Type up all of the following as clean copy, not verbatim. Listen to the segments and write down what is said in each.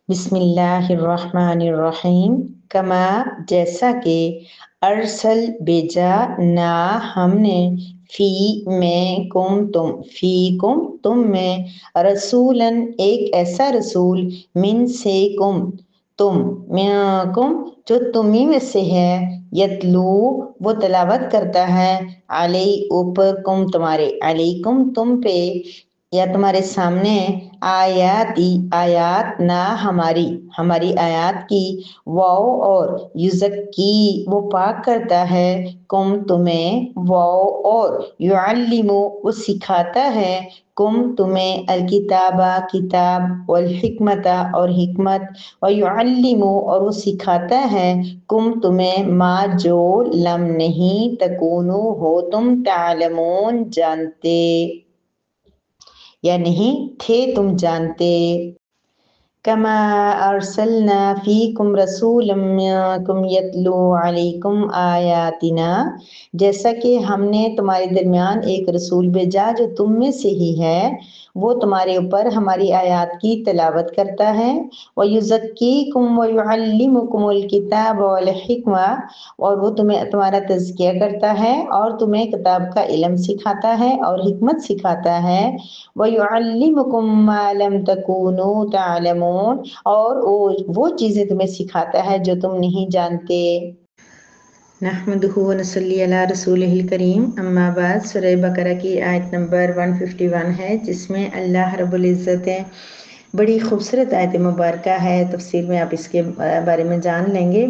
بسم اللہ الرحمن الرحیم کما جیسا کہ ارسل بھیجا نا ہم نے فی میں تم میں رسولن ایک ایسا رسول من سے کم جو تمہیں میں سے ہے یتلو وہ تلاوت کرتا ہے اوپر کم تمہارے علیکم تم پہ یا تمہارے سامنے آیات نہ ہماری آیات کی واو اور یزکی وہ پاک کرتا ہے کم تمہیں واو اور یعلمو وہ سکھاتا ہے کم تمہیں الکتابہ کتاب والحکمت اور حکمت ویعلمو اور وہ سکھاتا ہے کم تمہیں ما جو لم نہیں تکونو ہو تم تعلمون جانتے یا نہیں تھے تم جانتے کما ارسلنا فیکم رسولا منکم یتلو علیکم آیاتنا جیسا کہ ہم نے تمہارے درمیان ایک رسول بھیجا جو تم میں سے ہی ہے وہ تمہارے اوپر ہماری آیات کی تلاوت کرتا ہے وَيُزَكِّيكُمْ وَيُعَلِّمُكُمُ الْكِتَابَ وَالْحِكْمَةَ اور وہ تمہارا تزکیہ کرتا ہے اور تمہیں کتاب کا علم سکھاتا ہے اور حکمت سکھاتا ہے وَيُعَلِّمُكُمْ مَا لَمْ تَكُونُوا تَعْلَمُونَ اور وہ چیزیں تمہیں سکھاتا ہے جو تم نہیں جانتے نحمدہ ونصلی علی رسولہ الکریم اما بعد سورہ بقرہ کی آیت نمبر 151 ہے جس میں اللہ رب العزت بڑی خوبصورت آیت مبارکہ ہے تفسیر میں آپ اس کے بارے میں جان لیں گے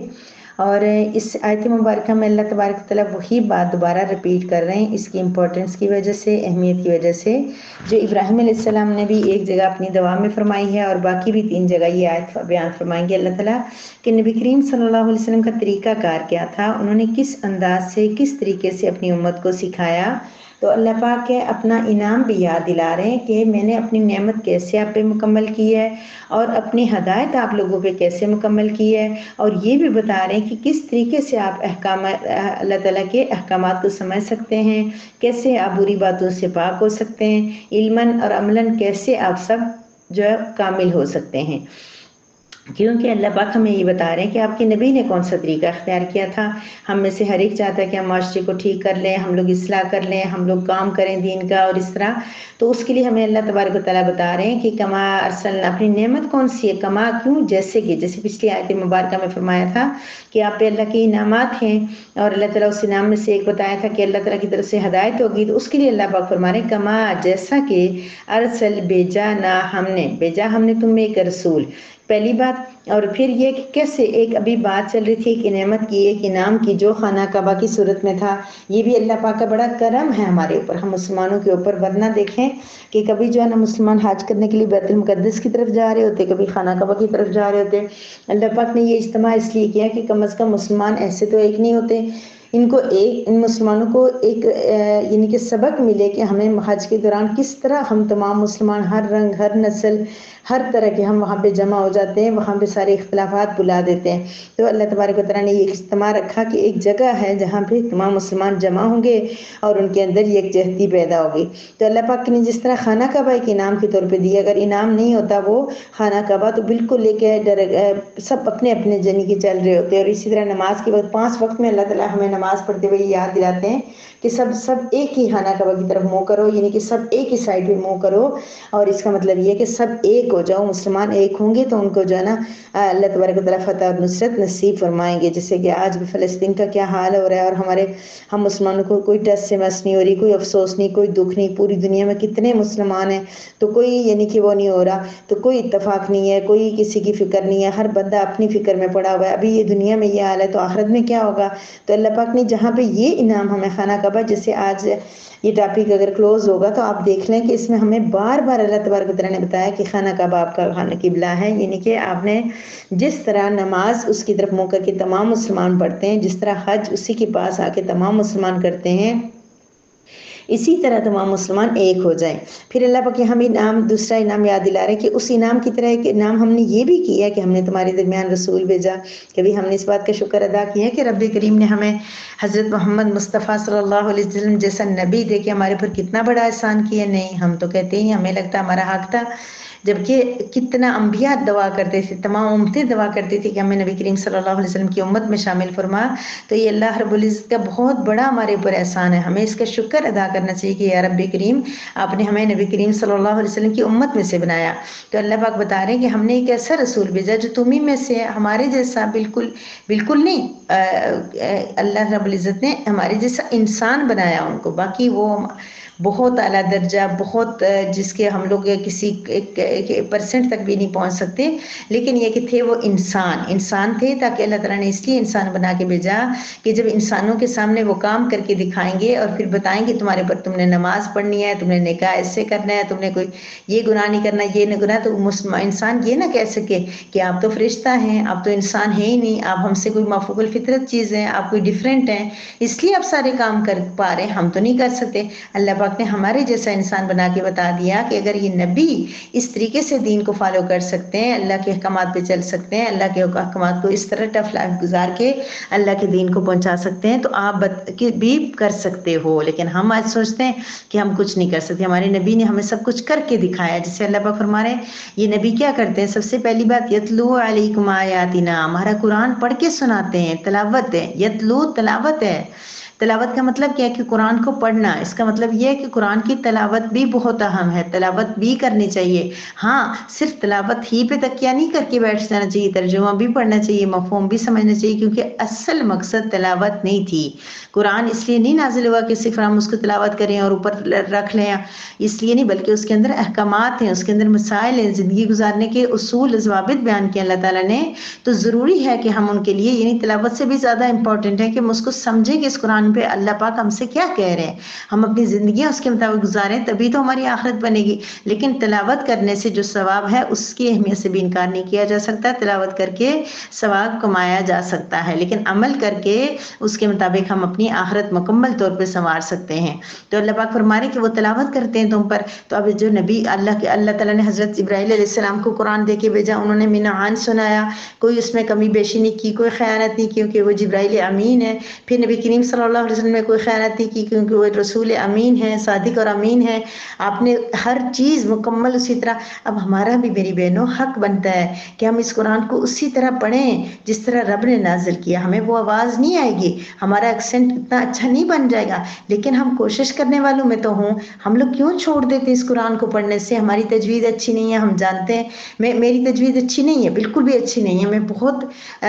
اور اس آیت مبارکہ میں اللہ تبارک و تعالیٰ وہی بات دوبارہ ریپیٹ کر رہے ہیں اس کی امپورٹنس کی وجہ سے اہمیت کی وجہ سے جو ابراہیم علیہ السلام نے بھی ایک جگہ اپنی دعا میں فرمائی ہے اور باقی بھی 3 جگہ یہ آیت بیان فرمائیں گے اللہ تعالیٰ کہ نبی کریم صلی اللہ علیہ وسلم کا طریقہ کار کیا تھا انہوں نے کس انداز سے کس طریقے سے اپنی امت کو سکھایا تو اللہ پاک کے اپنا انعام بھی یاد دلا رہے ہیں کہ میں نے اپنی نعمت کیسے آپ پہ مکمل کی ہے اور اپنی ہدایت آپ لوگوں پہ کیسے مکمل کی ہے اور یہ بھی بتا رہے ہیں کہ کس طریقے سے آپ اللہ تعالیٰ کے احکامات کو سمجھ سکتے ہیں کیسے آپ بری باتوں سے پاک ہو سکتے ہیں علماً اور عملاً کیسے آپ سب جو ہے کامل ہو سکتے ہیں کیونکہ اللہ پاک ہمیں یہ بتا رہے ہیں کہ آپ کے نبی نے کون سا طریقہ اختیار کیا تھا ہم میں سے ہر ایک چاہتا ہے کہ ہم معاشرے کو ٹھیک کر لیں ہم لوگ اصلاح کر لیں ہم لوگ کام کریں دین کا اور اس طرح تو اس کے لیے ہمیں اللہ تبارک و تعالیٰ بتا رہے ہیں کہ کما ارسلنا اپنی نعمت کون سی ہے کما کیوں جیسے پچھلی آیت مبارکہ میں فرمایا تھا کہ آپ پہ اللہ کے انعامات ہیں اور اللہ تعالیٰ اس انعام میں سے ایک بتایا تھا کہ اللہ تعالیٰ کی طرف سے ہدایت ہوگی تو اس کے لیے اللہ پاک فرما رہے ہیں کما جیسا کہ ارسل بھیجا ہم نے تم میں ایک رسول پہلی بات اور پھر یہ کہ کیسے ایک ابھی بات چل رہی تھی ایک نعمت کی ایک انعام کی جو خانہ کعبہ کی صورت میں تھا یہ بھی اللہ پاک کا بڑا کرم ہے ہمارے اوپر ہم مسلمانوں کے اوپر ورنہ دیکھیں کہ کبھی جو ہے نا مسلمان حج کرنے کے لیے بیت المقدس کی طرف جا رہے ہوتے کبھی خانہ کعبہ کی طرف جا رہے ہوتے اللہ پاک نے یہ اجتماع اس لیے کیا کہ کم از کم مسلمان ایسے تو ایک نہیں ہوتے ان مسلمانوں کو ایک یعنی کہ سبق ملے کہ ہمیں حج کے دوران کس طرح ہم تمام مسلمان ہر رنگ ہر نسل ہر طرح کے ہم وہاں پہ جمع ہو جاتے ہیں وہاں پہ سارے اختلافات بلا دیتے ہیں تو اللہ تبارک و تعالیٰ نے یہ اجتماع رکھا کہ ایک جگہ ہے جہاں پہ تمام مسلمان جمع ہوں گے اور ان کے اندر یکجہتی پیدا ہوگی تو اللہ پاک نے جس طرح خانہ کعبہ ایک انعام کے طور پہ دیا اگر انعام نہیں ہوتا وہ خانہ کعبہ تو بالکل لے کے سب اپنے اپنے جنی کے چل رہے ہوتے ہیں اور اسی طرح نماز کے وقت 5 وقت میں اللہ تعالیٰ ہمیں نماز پڑھتے ہوئے یاد دلاتے ہیں کہ سب ایک ہی خانہ کعبہ کی طرف منہ کرو یعنی کہ سب ایک ہی سائڈ پہ منہ کرو اور اس کا مطلب یہ کہ سب ایک ہو جاؤ مسلمان ایک ہوں گے تو ان کو جو ہے نا اللہ تبارک و تعالیٰ فتح اور نصرت نصیب فرمائیں گے جیسے کہ آج بھی فلسطین کا کیا حال ہو رہا ہے اور ہم مسلمانوں کو کوئی ٹس سے مس نہیں ہو رہی کوئی افسوس نہیں کوئی دکھ نہیں پوری دنیا میں کتنے مسلمان ہیں تو کوئی یعنی کہ وہ نہیں ہو رہا تو کوئی اتفاق نہیں ہے کوئی کسی کی فکر نہیں ہے ہر بندہ اپنی فکر میں پڑا ہوا ہے ابھی یہ دنیا میں یہ حال ہے تو آخرت میں کیا ہوگا تو اللہ پاک نے جہاں پہ یہ انعام ہمیں خانہ کعبہ جیسے آج یہ ٹاپک اگر کلوز ہوگا تو آپ دیکھ لیں کہ اس میں ہمیں بار بار اللہ تبارک و تعالیٰ نے بتایا کہ خانہ کعبہ آپ کا خانہ قبلہ ہے یعنی کہ آپ نے جس طرح نماز اس کی طرف منہ کر کے تمام مسلمان پڑھتے ہیں جس طرح حج اسی کے پاس آ کے تمام مسلمان کرتے ہیں اسی طرح تمام مسلمان ایک ہو جائیں پھر اللہ پاک ہمیں انعام دوسرا انعام یاد دلا رہے ہیں کہ اس انعام کی طرح ایک انعام ہم نے یہ بھی کیا کہ ہم نے تمہارے درمیان رسول بھیجا کبھی ہم نے اس بات کا شکر ادا کیا ہے کہ رب کریم نے ہمیں حضرت محمد مصطفیٰ صلی اللہ علیہ وسلم جیسا نبی دے کے ہمارے اوپر کتنا بڑا احسان کیا نہیں ہم تو کہتے ہیں ہمیں لگتا ہمارا حق تھا جبکہ کتنا انبیاء دعا کرتے تھے، تمام امتیں دعا کرتی تھی کہ ہمیں نبی کریم صلی اللہ علیہ وسلم کی امت میں شامل فرما۔ تو یہ اللہ رب العزت کا بہت بڑا ہمارے اوپر احسان ہے، ہمیں اس کا شکر ادا کرنا چاہیے کہ یا رب کریم آپ نے ہمیں نبی کریم صلی اللہ علیہ وسلم کی امت میں سے بنایا۔ تو اللہ پاک بتا رہے ہیں کہ ہم نے ایک ایسا رسول بھیجا جو تمہیں میں سے ہمارے جیسا بالکل نہیں، اللہ رب العزت نے ہمارے جیسا انسان بنایا ان کو، باقی وہ بہت اعلیٰ درجہ، بہت جس کے ہم لوگ کسی پرسنٹ تک بھی نہیں پہنچ سکتے، لیکن یہ کہ تھے وہ انسان تھے، تاکہ اللہ تعالیٰ نے اس لیے انسان بنا کے بھیجا کہ جب انسانوں کے سامنے وہ کام کر کے دکھائیں گے اور پھر بتائیں گے تمہارے پر تم نے نماز پڑھنی ہے، تم نے نکاح ایسے کرنا ہے، تم نے کوئی یہ گناہ نہیں کرنا، یہ نہیں گناہ، تو انسان یہ نہ کہہ سکے کہ آپ تو فرشتہ ہیں، آپ تو انسان ہیں ہی نہیں، آپ ہم سے کوئی مافوق الفطرت چیز ہیں، آپ کوئی ڈیفرنٹ ہیں، اس لیے آپ سارے کام کر پا رہے ہیں، ہم تو نہیں کر سکتے۔ اللہ پاک نے ہمارے جیسا انسان بنا کے بتا دیا کہ اگر یہ نبی اس طریقے سے دین کو فالو کر سکتے ہیں، اللہ کے احکامات پہ چل سکتے ہیں، اللہ کے احکامات کو اس طرح ٹف لائف گزار کے اللہ کے دین کو پہنچا سکتے ہیں، تو آپ بھی کر سکتے ہو۔ لیکن ہم آج سوچتے ہیں کہ ہم کچھ نہیں کر سکتے، ہمارے نبی نے ہمیں سب کچھ کر کے دکھایا۔ جسے اللہ پاک فرما رہے ہیں یہ نبی کیا کرتے ہیں، سب سے پہلی بات یتلو علیکم آیاتنا، ہمارا قرآن پڑھ کے سناتے ہیں، تلاوت ہے، یتلو تلاوت ہے۔ تلاوت کا مطلب کیا ہے کہ قرآن کو پڑھنا، اس کا مطلب یہ ہے کہ قرآن کی تلاوت بھی بہت اہم ہے، تلاوت بھی کرنی چاہیے۔ ہاں صرف تلاوت ہی پہ تکیہ نہیں کر کے بیٹھ جانا چاہیے، ترجمہ بھی پڑھنا چاہیے، مفہوم بھی سمجھنا چاہیے، کیونکہ اصل مقصد تلاوت نہیں تھی۔ قرآن اس لیے نہیں نازل ہوا کہ صرف ہم اس کو تلاوت کریں اور اوپر رکھ لیں، اس لیے نہیں، بلکہ اس کے اندر احکامات ہیں، اس کے اندر مسائل ہیں، زندگی گزارنے کے اصول ضوابط بیان کیے اللہ تعالیٰ نے۔ تو ضروری ہے کہ ہم ان کے لیے، یعنی تلاوت سے بھی زیادہ امپورٹنٹ ہے کہ ہم اس کو سمجھیں کہ اس قرآن پہ اللہ پاک ہم سے کیا کہہ رہے ہیں، ہم اپنی زندگیاں اس کے مطابق گزاریں، تبھی تو ہماری آخرت بنے گی۔ لیکن تلاوت کرنے سے جو ثواب ہے اس کی اہمیت سے بھی انکار نہیں کیا جا سکتا، تلاوت کر کے ثواب کمایا جا سکتا ہے، لیکن عمل کر کے اس کے مطابق ہم اپنی آخرت مکمل طور پہ سنوار سکتے ہیں۔ تو اللہ پاک فرما رہے کہ وہ تلاوت کرتے ہیں تم پر۔ تو اب جو نبی اللہ تعالیٰ نے حضرت جبرائیل علیہ السلام کو قرآن دے کے بھیجا، انہوں نے منعان سنایا، کوئی اس میں کمی بیشی نہیں کی، کوئی خیانت نہیں کی، کیونکہ وہ جبرائیل امین ہے۔ پھر نبی کریم صلی اللہ علیہ وسلم نے کوئی خیانت نہیں کی، کیونکہ وہ رسول امین ہے، صادق اور امین ہے، آپ نے ہر چیز مکمل اسی طرح۔ اب ہمارا بھی میری بہنوں حق بنتا ہے کہ ہم اس قرآن کو اسی طرح پڑھیں جس طرح رب نے نازل کیا۔ ہمیں وہ آواز نہیں آئے گی، ہمارا ایکسنٹ اتنا اچھا نہیں بن جائے گا، لیکن ہم کوشش کرنے والوں میں تو ہوں۔ ہم لوگ کیوں چھوڑ دیتے اس قرآن کو پڑھنے سے؟ ہماری تجوید اچھی نہیں ہے، ہم جانتے ہیں، میری تجوید اچھی نہیں ہے، بالکل بھی اچھی نہیں ہے، میں بہت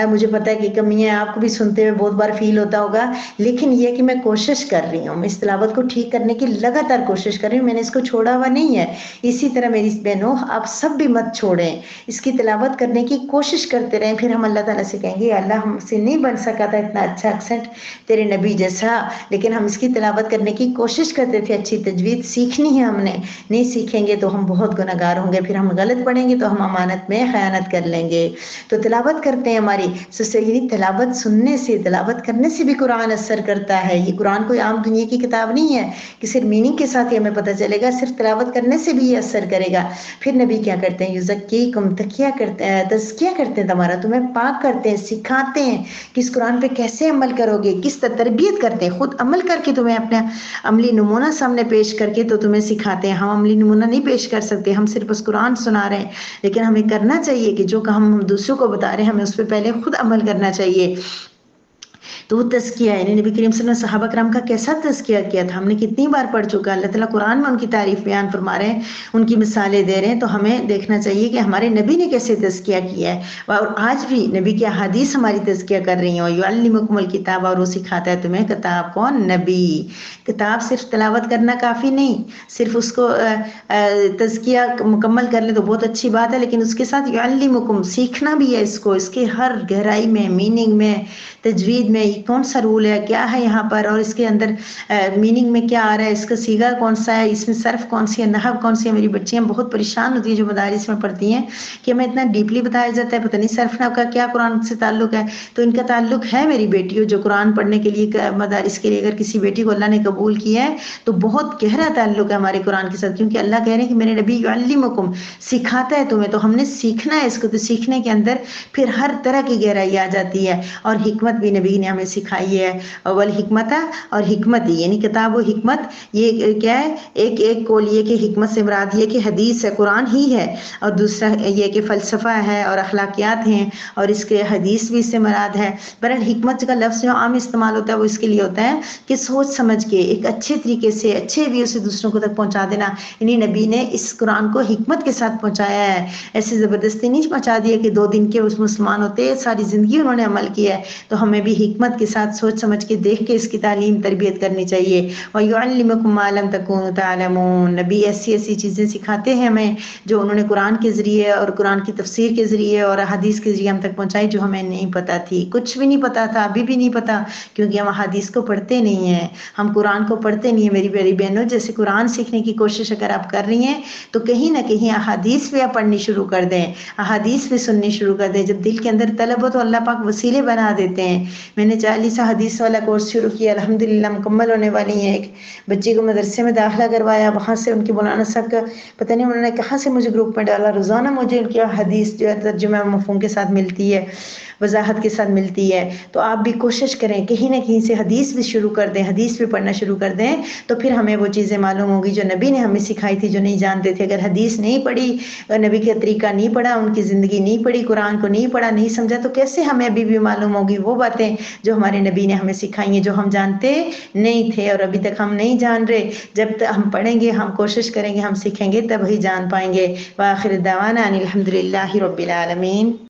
مجھے پتہ ہے کہ کمیاں آپ کو بھی سنتے ہوئے بہت بار فیل ہوتا ہوگا، لیکن یہ کہ میں کوشش کر رہی ہوں، میں اس تلاوت کو ٹھیک کرنے کی لگاتار کوشش کر رہی ہوں، میں نے اس کو چھوڑا ہوا نہیں ہے۔ اسی طرح میری بہنوں آپ سب بھی مت چھوڑیں، اس کی تلاوت کرنے کی کوشش کرتے رہیں، پھر ہم اللہ تعالیٰ سے کہیں گے اللہ ہم سے نہیں بن سکا تھا اتنا اچھا ایکسنٹ تیرے نبی جیسا، لیکن ہم اس کی تلاوت کرنے کی کوشش کرتے تھے، اچھی تجوید سیکھنی ہے ہم نے، نہیں سیکھیں گے تو ہم بہت گناہگار ہوں گے، پھر ہم غلط پڑھیں گے تو ہم امانت میں خیانت کر لیں گے۔ تو تلاوت کرتے ہیں ہماری یعنی تلاوت سننے سے، تلاوت کرنے سے بھی قرآن اثر کرتا ہے۔ یہ قرآن کوئی عام دنیا کی کتاب نہیں ہے کہ صرف میننگ کے ساتھ ہی ہمیں پتہ چلے گا، صرف تلاوت کرنے سے بھی یہ اثر کرے گا۔ پھر نبی کیا کرتے ہیں، یزکیکم، تزکیہ کرتے ہیں تمہارا، تمہیں پاک کرتے ہیں، سکھاتے ہیں کہ اس قرآن پہ کیسے عمل کرو گے، کس طرح تربیت کرتے ہیں، خود عمل کر کے تمہیں اپنا عملی نمونہ سامنے پیش کر کے تو تمہیں سکھاتے ہیں۔ ہم عملی نمونہ نہیں پیش کر سکتے، ہم صرف بس قرآن سنا رہے ہیں، لیکن ہمیں کرنا چاہیے کہ جو ہم دوسروں کو بتا رہے ہیں ہمیں اس پہ پہلے خود عمل کرنا چاہیے۔ تو وہ تزکیہ ہے، یعنی نبی کریم صلی اللہ علیہ وسلم صحابہ کرام کا کیسا تزکیہ کیا تھا، ہم نے کتنی بار پڑھ چکا، اللہ تعالیٰ قرآن میں ان کی تعریف بیان فرما رہے ہیں، ان کی مثالیں دے رہے ہیں، تو ہمیں دیکھنا چاہیے کہ ہمارے نبی نے کیسے تزکیہ کیا ہے، اور آج بھی نبی کی احادیث ہماری تزکیہ کر رہی ہیں۔ وَيُعَلِّمُكُمُ الْكِتَابَ، اور وہ سکھاتا ہے تمہیں کتاب، کون؟ نبی۔ کتاب صرف تلاوت کرنا کافی نہیں، صرف اس کو تزکیہ مکمل کر لیں تو بہت اچھی بات ہے، لیکن اس کے ساتھ یعلمکم، سیکھنا بھی ہے اس کو، اس کے ہر گہرائی میں، میننگ میں، تجوید میں کون سا رول ہے، کیا ہے یہاں پر، اور اس کے اندر میننگ میں کیا آ رہا ہے، اس کا صیغہ کون سا ہے، اس میں صرف کون سی ہے، نحو کون سی ہے۔ میری بچیاں بہت پریشان ہوتی ہیں جو مدارس میں پڑھتی ہیں کہ ہمیں اتنا ڈیپلی بتایا جاتا ہے، پتہ نہیں صرف نحو کا کیا قرآن سے تعلق ہے۔ تو ان کا تعلق ہے میری بیٹیوں، جو قرآن پڑھنے کے لیے مدارس کے لیے اگر کسی بیٹی کو اللہ نے قبول کیا ہے تو بہت گہرا تعلق ہے ہمارے قرآن کے ساتھ، کیونکہ اللہ کہہ رہے ہیں کہ میرے نبی یعلمکم، سکھاتا ہے تمہیں، تو ہم نے سیکھنا ہے اس کو، تو سیکھنے کے اندر پھر ہر طرح کی گہرائی آ جاتی ہے، اور حکمت بھی نبی نے ہمیں سکھائی ہے. اول حکمت اور حکمت یعنی کتاب و حکمت یہ کیا ہے؟ ایک قول یہ کہ حکمت سے مراد یہ کہ حدیث ہے، قرآن ہی ہے، اور دوسرا یہ کہ فلسفہ ہے اور اخلاقیات ہیں، اور اس کے حدیث بھی اس سے مراد ہے. بہرحال حکمت کا لفظ جو عام استعمال ہوتا ہے وہ اس کے لیے ہوتا ہے کہ سوچ سمجھ کے ایک اچھے طریقے سے اچھے ویو سے دوسروں کو تک پہنچا دینا. یعنی نبی نے اس قرآن کو حکمت کے ساتھ پہنچایا ہے، ایسی زبردستی نہیں پہنچا دیا کہ 2 دن کے اس مسلمان ہوتے ساری زندگی انہوں نے عمل کیا ہے. تو ہمیں بھی حکمت کے ساتھ سوچ سمجھ کے دیکھ کے اس کی تعلیم تربیت کرنی چاہیے. وَيُعَلِّمُكُم مَّا لَمْ تَكُونُوا تَعْلَمُونَ. نبی ایسی ایسی چیزیں سکھاتے ہیں ہمیں جو انہوں نے قرآن کے ذریعے اور قرآن کی تفسیر کے ذریعے اور حدیث کے ذریعے ہم تک پہنچائی، جو ہمیں نہیں پتہ تھی. کچھ بھی نہیں پتہ تھا، ابھی بھی نہیں پتہ، کیونکہ ہم حدیث کو پڑھتے نہیں ہیں، ہم قرآن کو پڑھتے نہیں ہیں. میری پیاری بہنوں، جیسے قرآن سیکھنے کی کوشش اگر آپ کر رہی ہیں تو کہیں نہ کہیں احادیث بھی آپ پڑھنی شروع کر دیں، احادیث بھی سننی شروع کر دیں. جب دل کے اندر طلب ہو تو اللہ پاک وسیلے بنا دیتے ہیں. میں نے 40 حدیث والا کورس شروع کیا، الحمدللہ مکمل ہونے والی ہیں. ایک بچے کو مدرسے میں داخلہ کروایا، وہاں سے ان کے مولانا صاحب کا پتہ نہیں انہوں نے کہاں سے مجھے گروپ میں ڈالا. روزانہ مجھے ان کی حدیث جو ہے ترجمہ مفہوم کے ساتھ ملتی ہے، وضاحت کے ساتھ ملتی ہے. تو آپ بھی کوشش کریں کہیں نہ کہیں سے حدیث بھی شروع کر دیں، حدیث بھی پڑھنا شروع کر دیں، تو پھر ہمیں وہ چیزیں معلوم ہوگی جو نبی نے ہمیں سکھائی تھی، جو نہیں جانتے تھے. اگر حدیث نہیں پڑھی، نبی کا طریقہ نہیں پڑھا، ان کی زندگی نہیں پڑھی، قرآن کو نہیں پڑھا، نہیں سمجھا، تو کیسے ہمیں ابھی بھی معلوم ہوگی وہ باتیں جو ہمارے نبی نے ہمیں سکھائی ہیں، جو ہم جانتے نہیں تھے اور ابھی تک ہم نہیں جان رہے. جب تک ہم پڑھیں گے، ہم کوشش کریں گے، ہم سیکھیں گے، تب ہی جان پائیں گے. وآخر دعوانا ان الحمد للہ رب العالمین.